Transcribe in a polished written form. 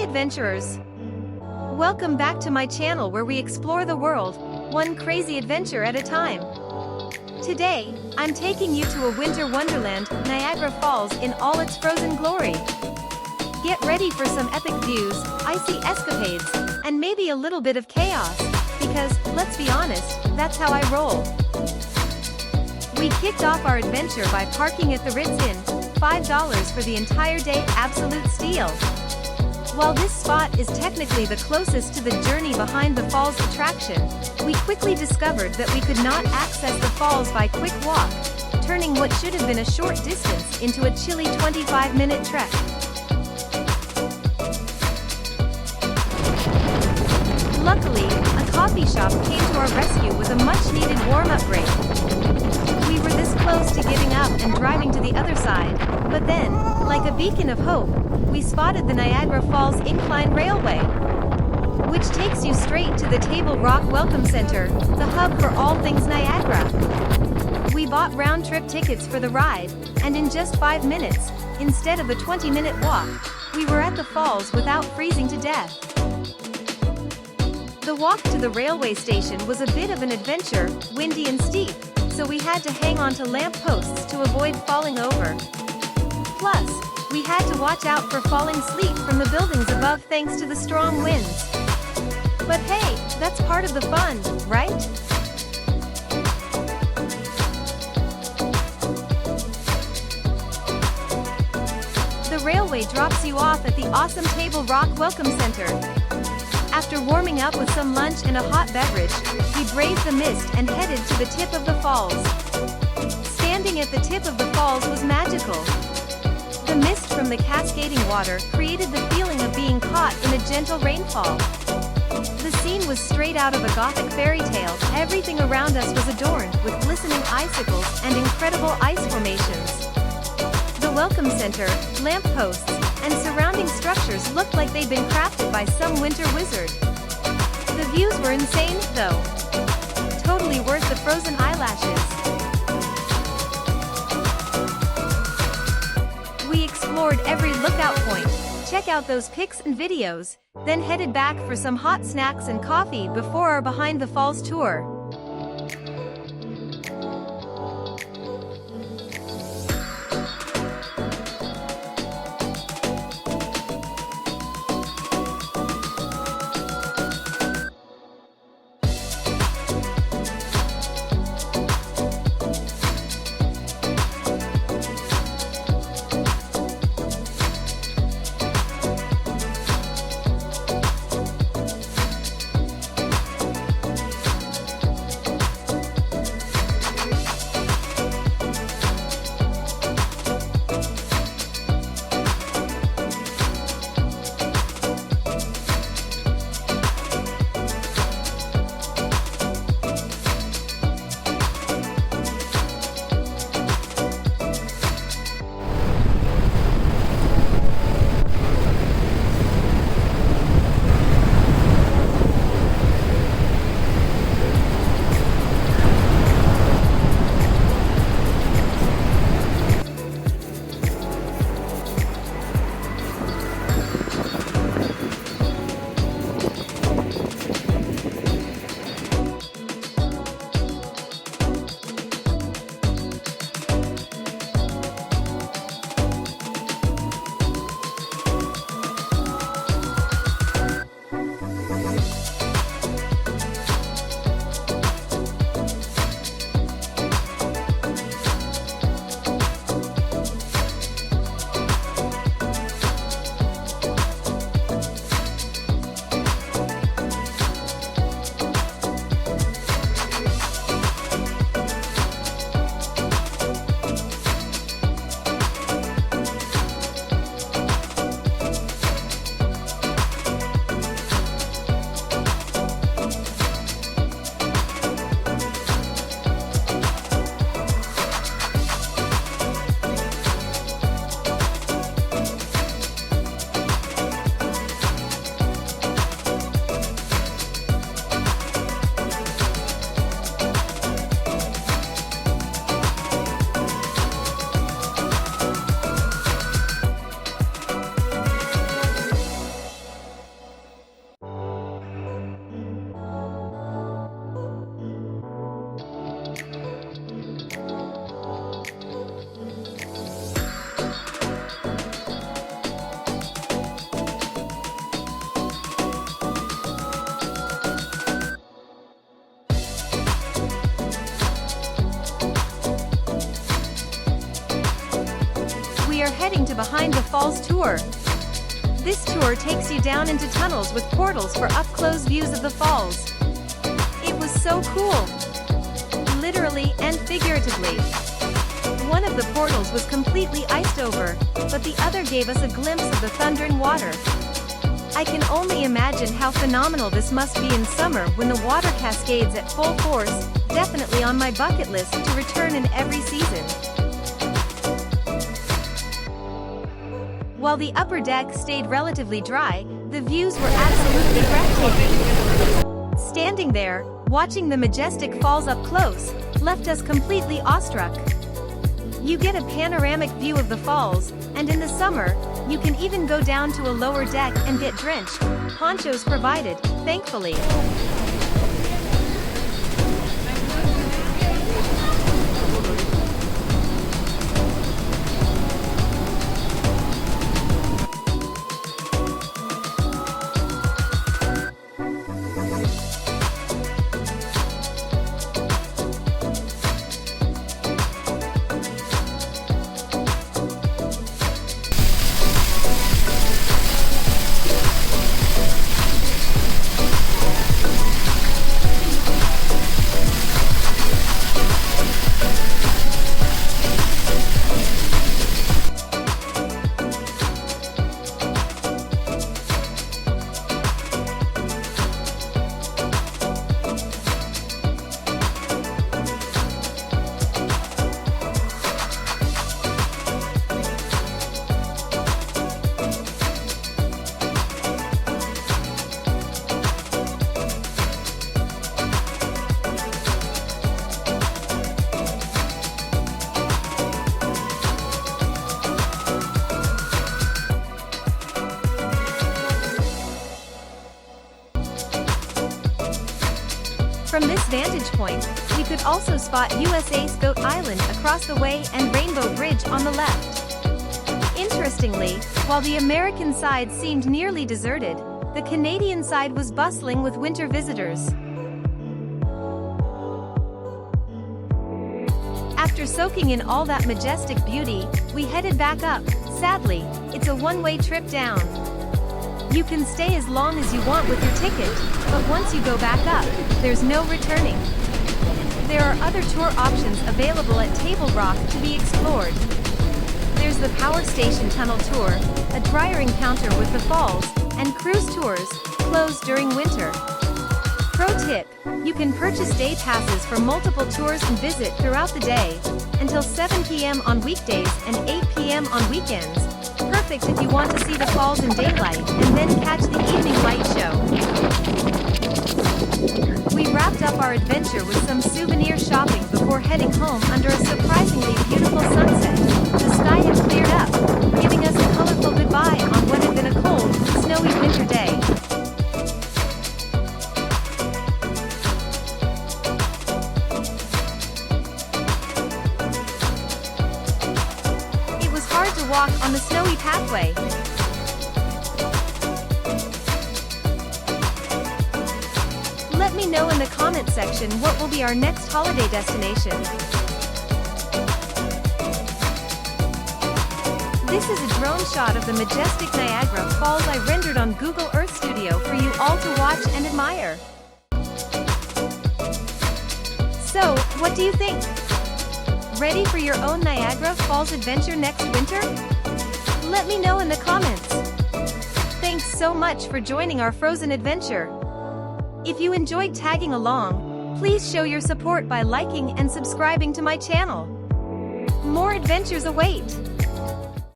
Hey adventurers! Welcome back to my channel where we explore the world, one crazy adventure at a time. Today, I'm taking you to a winter wonderland, Niagara Falls in all its frozen glory. Get ready for some epic views, icy escapades, and maybe a little bit of chaos, because, let's be honest, that's how I roll. We kicked off our adventure by parking at the Ritz Inn, $5 for the entire day, absolute steal. While this spot is technically the closest to the journey behind the falls attraction, we quickly discovered that we could not access the falls by quick walk, turning what should have been a short distance into a chilly 25-minute trek. Luckily, a coffee shop came to our rescue with a much-needed warm-up break. We were this close to giving up and driving to the other side, but then, like a beacon of hope, we spotted the Niagara Falls Incline Railway, which takes you straight to the Table Rock Welcome Center, the hub for all things Niagara. We bought round-trip tickets for the ride, and in just 5 minutes, instead of a 20-minute walk, we were at the falls without freezing to death. The walk to the railway station was a bit of an adventure, windy and steep, so we had to hang on to lamp posts to avoid falling over. Plus, we had to watch out for falling sleet from the buildings above thanks to the strong winds. But hey, that's part of the fun, right? The railway drops you off at the awesome Table Rock Welcome Center. After warming up with some lunch and a hot beverage, we braved the mist and headed to the tip of the falls. Standing at the tip of the falls was magical. The mist from the cascading water created the feeling of being caught in a gentle rainfall. The scene was straight out of a gothic fairy tale. Everything around us was adorned with glistening icicles and incredible ice formations. The welcome center, lamp posts, and surrounding structures looked like they'd been crafted by some winter wizard. The views were insane, though. Totally worth the frozen eyelashes. We explored every lookout point, check out those pics and videos, then headed back for some hot snacks and coffee before our Behind the Falls tour. to Behind the Falls tour. This tour takes you down into tunnels with portals for up-close views of the falls. It was so cool! Literally and figuratively. One of the portals was completely iced over, but the other gave us a glimpse of the thundering water. I can only imagine how phenomenal this must be in summer when the water cascades at full force. Definitely on my bucket list to return in every season. While the upper deck stayed relatively dry, the views were absolutely breathtaking. Standing there, watching the majestic falls up close, left us completely awestruck. You get a panoramic view of the falls, and in the summer, you can even go down to a lower deck and get drenched. Ponchos provided, thankfully. From this vantage point, we could also spot USA's Goat Island across the way and Rainbow Bridge on the left. Interestingly, while the American side seemed nearly deserted, the Canadian side was bustling with winter visitors. After soaking in all that majestic beauty, we headed back up. Sadly, it's a one-way trip down. You can stay as long as you want with your ticket, but once you go back up, there's no returning. There are other tour options available at Table Rock to be explored. There's the Power Station Tunnel Tour, a dry encounter with the falls, and cruise tours, closed during winter. Pro tip, you can purchase day passes for multiple tours and visit throughout the day, until 7 p.m. on weekdays and 8 p.m. on weekends. Perfect if you want to see the falls in daylight and then catch the evening light show. We wrapped up our adventure with some souvenir shopping before heading home under a surprisingly beautiful sunset. The sky had cleared up, giving us a colorful goodbye on what had been a cold, snowy winter day. Walk on the snowy pathway. Let me know in the comment section what will be our next holiday destination. This is a drone shot of the majestic Niagara Falls I rendered on Google Earth Studio for you all to watch and admire. So, what do you think? Ready for your own Niagara Falls adventure next winter? Let me know in the comments. Thanks so much for joining our Frozen adventure. If you enjoyed tagging along, please show your support by liking and subscribing to my channel. More adventures await.